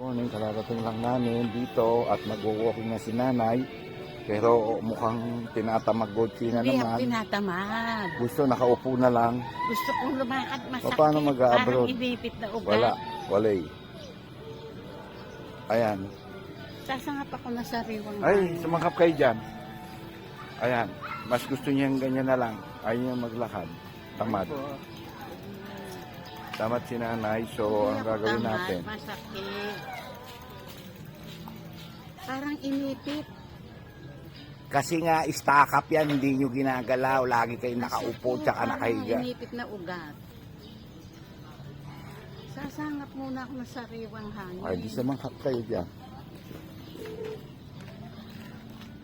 Morning, kararating lang namin dito at mag-walking na si nanay. Pero mukhang tinatamag-gotsi na Hindi ako naman. tinatamad. Gusto nakaupo na lang. Gusto kong lumakad masakit. Paano mag-a-abroad? Parang inipit na ugat. Wala. Ayan. Sasangap ako na sariwang Ay, sumakap kayo dyan. Ayan. Mas gusto niyang ganyan na lang. Ayaw niya maglakad. Tamad. Tamad si nanay. So, ang gagawin natin. Masakit. Parang inipit. Kasi nga, istakap yan. Hindi nyo ginagalaw. Lagi kayo nakaupo tsaka nakahiga. Parang inipit na ugat. Sasangap muna ako ng sariwang hangin. Ay, di sumakap kayo dyan.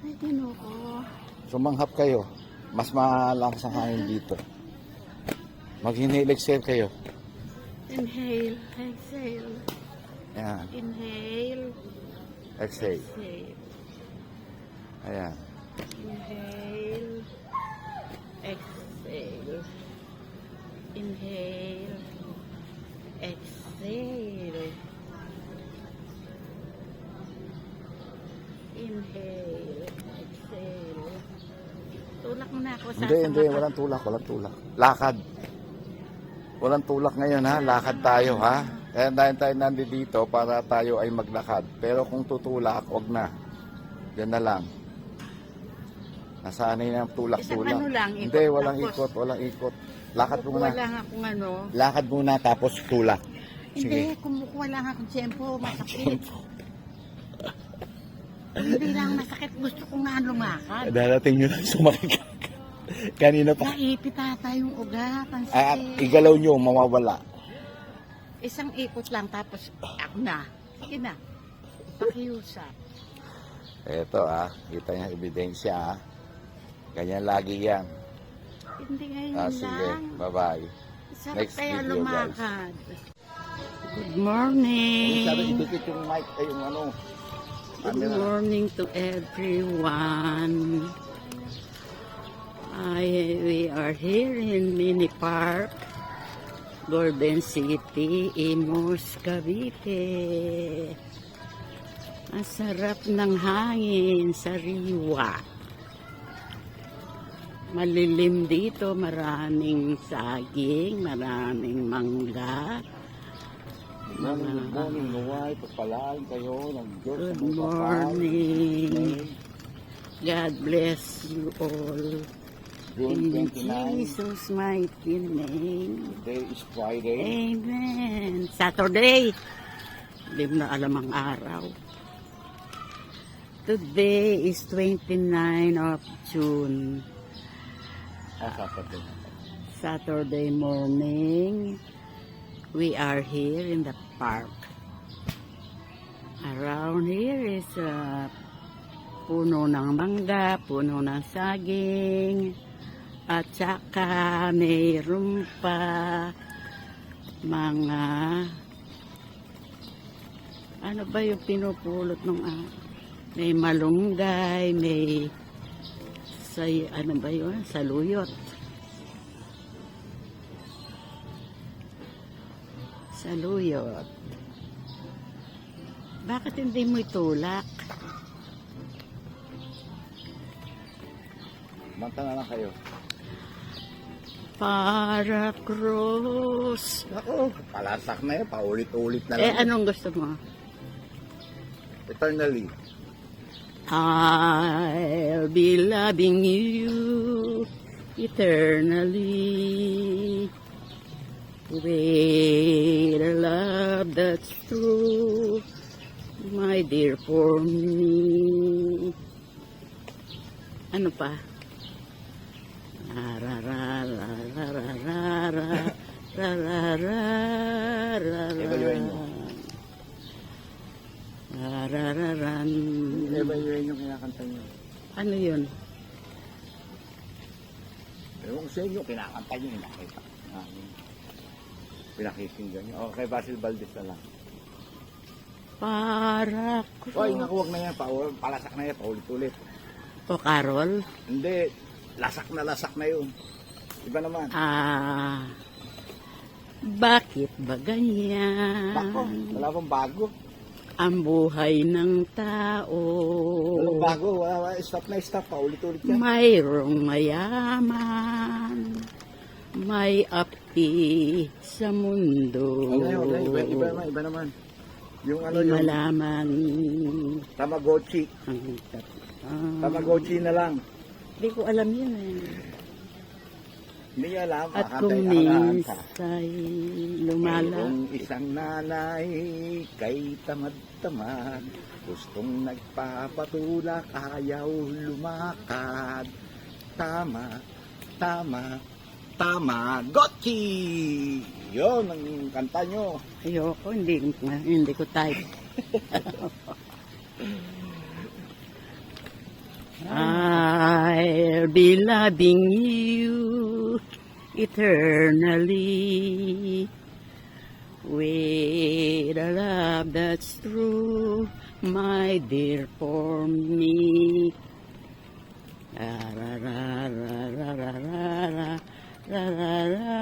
Ay, Ginoo. Sumanghap kayo. Mas malakas ang hangin dito. Mag-inhale, exhale kayo. Inhale, exhale. Ayan. Inhale, Exhale. exhale. Ayan. Inhale, exhale. Inhale, exhale. Inhale, exhale. Tulak mo na ako sa Hindi. Walang tulak. Lakad. Walang tulak ngayon ha. Lakad tayo ha. Kaya tayo nandito dito para tayo ay maglakad. Pero kung tutulak, wag na. Yan na lang. Nasanay na ang tulak-tulak. Isang ano lang, ikot, Hindi, walang tapos- walang ikot. Lakad muna. Kumukuha lang akong ano. Lakad muna tapos tulak. Hindi, kumukuha lang akong tiyempo. Masakit. Hindi lang masakit. Gusto ko nga lumakad. Darating nyo lang sumakit. Kanina pa. Naipit ata yung ugat. Ang At sakit. igalaw nyo, mawawala. Isang ikot lang tapos ako na. Sige na. Pakiusap. Eto kita niya ebidensya Ganyan lagi yan. Hindi ngayon Sige, lang. bye-bye. Sarap Next kaya video, lumakad. Good Sabi, morning. idikit yung mic, yung ano. Good morning to everyone. We are here in Mini Park, Golden City, Imus, Cavite. Ang sarap ng hangin, sariwa. Malilim dito, maraming saging, maraming mangga. Good morning, Nuway. Pagpalain kayo ng Diyos. Good morning. God bless you all. June In 29. Jesus' mighty name. Today is Friday. Amen. Saturday. Hindi mo na alam ang araw. Today is 29 of June. Saturday. Saturday morning. We are here in the park. Around here is puno ng mangga, puno ng saging, at saka mayroon pa mga ano ba yung pinupulot ng may malunggay, may ano ba yun? Saluyot. Saluyot. Bakit hindi mo itulak? Manta na lang kayo. Para cross. Ako, palasak na yun. Paulit-ulit na lang. Anong gusto mo? Eternally. I'll be loving you eternally. With a love that's true, my dear, for me. Ano pa? Ra ra ra ra ra ra ra ra ra ra ra Evaluate mo. ra ra ra ran. Iba yun yung kinakanta nyo. Ano yun? Pero kung sa inyo, kinakanta nyo, nakita. Pinakikinggan nyo. Okay, Basil Valdez na lang. Para Oy, naku, wag na yan. Palasak na yan. Paulit-ulit. O Carol? Hindi. Lasak na yun. Iba naman. Bakit ba ganyan? Bako, wala pang bago. ang buhay ng tao. Walang bago, stop na stop pa, ulit-ulit yan. Mayroong mayaman, may api sa mundo. Iba naman. Yung Di malaman. Tamagotchi. Tamagotchi na lang. Di ko alam yun eh. Hindi niya alam. At kung minsa'y lumala. Mayroong isang nanay kay tamad-tamad, gustong nagpapatulak, ayaw lumakad. Tama, tama, tama, Gotchi! Yun ang kanta nyo. Ayoko, hindi ko type. I'll be loving you eternally with a love that's true, my dear, for me. La la la la la la la la la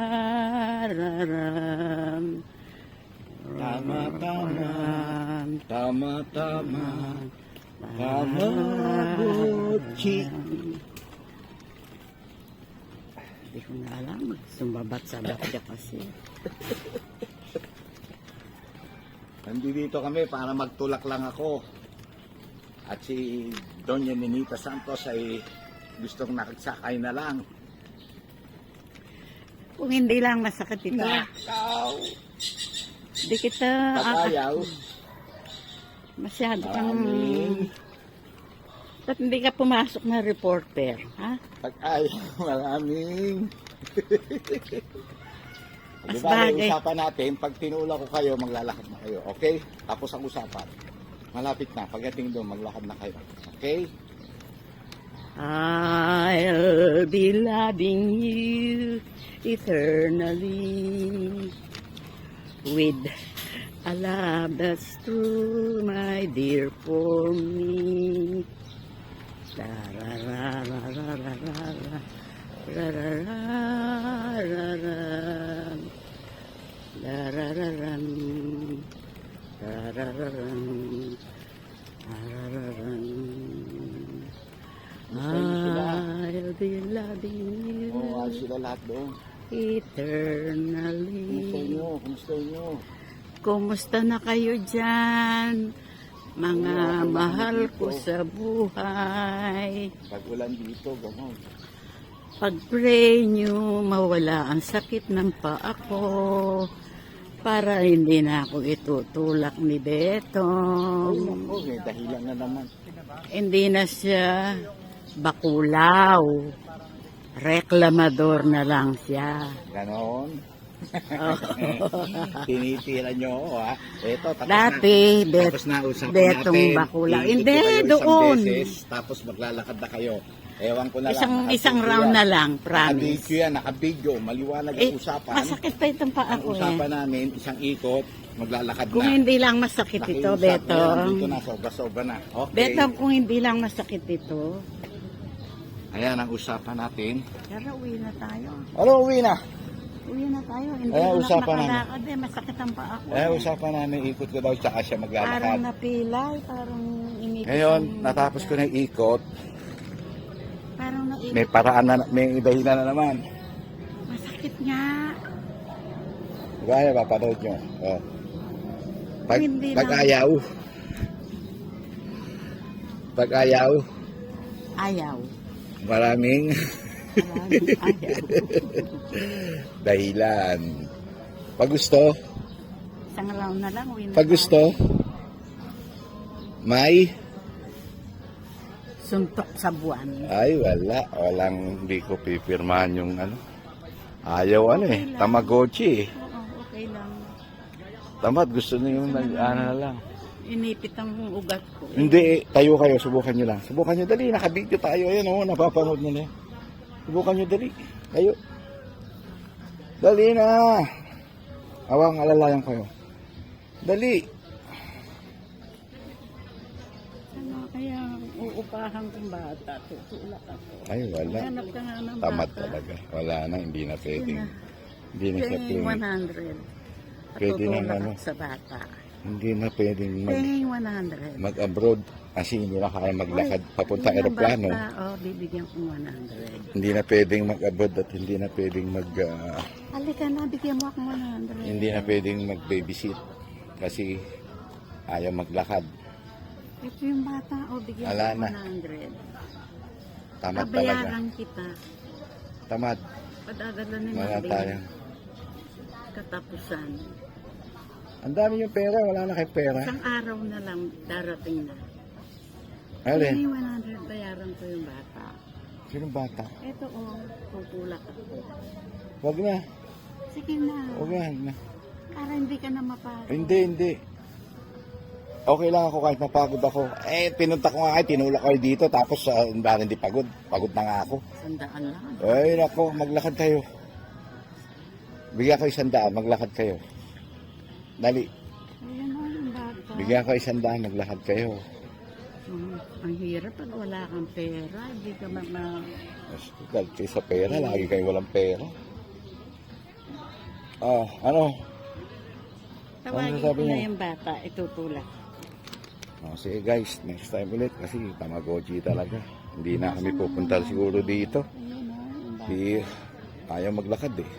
la la. Tama, tama, tama, tama, tama, Gotchi. Hindi ko na alam. Sumbabat-sabat ka kasi. Nandito kami para magtulak lang ako. At si Doña Ninita Santos ay gustong nakiksakay na lang. Kung hindi lang masakit ito. Nakaw! Hindi kita... Pag-ayaw. Masyado kang... Maraming. Ba't hindi ka pumasok na reporter? Ha? Pag-ayaw. Maraming. Mas Diba, bagay. usapan natin, pag tinula ko kayo, maglalakad na kayo. Okay? Tapos ang usapan. Malapit na. Pagdating doon, maglakad na kayo. Okay? I'll be loving you eternally with a love that's true, my dear, for me. La la la la la la la la la la la la la la la I'll be loving you Oo, sila lahat doon. eternally. Kumusta nyo? Kumusta nyo? Kumusta na kayo dyan? Mga mahal ko sa buhay. Pag ulan dito, gano'n. Pag-pray nyo, mawala ang sakit ng paa ko para hindi na ako itutulak ni Ay, Betong. naku, may dahilan na naman. Hindi na siya bakulaw. Reklamador na lang siya. Ganon. Tinitira nyo ako, ha? Eto, tapos Dati, na. Tapos na, usapan Betong natin. bakulaw. Iikot Hindi, kayo isang doon. beses, tapos maglalakad na kayo. Ewan ko na lang. Isang nakabidyo round yan. na lang, promise. Nakabidyo yan, nakabidyo. Maliwanag Eh, ang usapan. masakit pa itong paa Ang ko eh. usapan namin, isang ikot, maglalakad Kung na. hindi lang masakit ito, Nakiusap na yan, Betong. dito na, sobra-sobra na. Okay. Betong, kung hindi lang masakit ito, Ayan ang usapan natin. tara, uwi na tayo. Ano, uwi na? Uwi na tayo. Hindi Ayan, na usapan namin. nakalakad eh. Masakit ang paa ko. Usapan namin, ikot ko daw, tsaka siya Parang maglalakad. napilay, parang inipis. Ngayon, ang- natapos ko na yung ikot. Parang naipis. May paraan na, may dahilan na naman. Masakit nga. Gaya, papanood nyo. Oh. Pag, Hindi pag lang. ayaw. Pag ayaw, Ayaw. maraming Maraming ayaw. dahilan. Pag gusto, Isang round na lang, uwi na pag tayo. gusto, may, Suntok sa buwan. ay wala, walang, hindi ko pipirmahan yung ano. Ayaw ano Okay eh, lang. Tamagotchi eh. Oo, okay lang. Tamad, gusto niyo yung ano na lang. Inipit ang ugat ko. Hindi, tayo kayo, subukan nyo lang. Subukan nyo, dali, nakabidyo tayo. Ayan o, napapanood nyo na yan. Subukan nyo, dali. Kayo. Dali na. Awang alalayan kayo. Dali. Ano kaya uupahan kong bata? Tutulak ako. Ay, wala. Hanap ka nga ng Tamad bata. talaga. Wala na, hindi na pwedeng. Yun na. Hindi na siya Pay pwedeng. 100. Pwede na Patutulak ano. ako sa bata. Hindi na pwedeng Penging 100. mag-abroad kasi hindi na kaya maglakad papunta Bigyan ng aeroplano. bata, bibigyan ko 100. Hindi na pwedeng mag-abroad at hindi na pwedeng Halika na, bigyan mo ako 100. hindi na pwedeng mag-babysit kasi ayaw maglakad. Ito yung bata, bigyan Ala ko na. 100. Tamad talaga. Kabayaran kita. Tamad. Padadala na Wala natin tayo. katapusan. Ang dami yung pera, wala na kayong pera. Isang araw na lang darating na. Alin? Hindi 100, bayaran ko yung bata. Sinong bata? Ito tutulak ako. Wag na. Sige na. Wag na. Para hindi ka na mapagod. Hindi. Okay lang ako kahit mapagod ako. Pinunta ko nga kayo, tinulak kayo dito, tapos hindi pagod. Pagod na nga ako. 100 lang. Ay, nako, maglakad kayo. Bigyan ko 100, maglakad kayo. Dali, Ayan o yung bata. bigyan ko 100, maglakad kayo. Ang hirap pag wala kang pera. Hindi ka Mas galit kayo sa pera, lagi kayo walang pera. Ano? Tawagin sasabi ko na niyo? yung bata, itutulak. Sige guys, next time ulit kasi Tamagotchi talaga. Hindi na kami pupunta siguro dito. Ayun o, yung bata. Ayaw maglakad eh.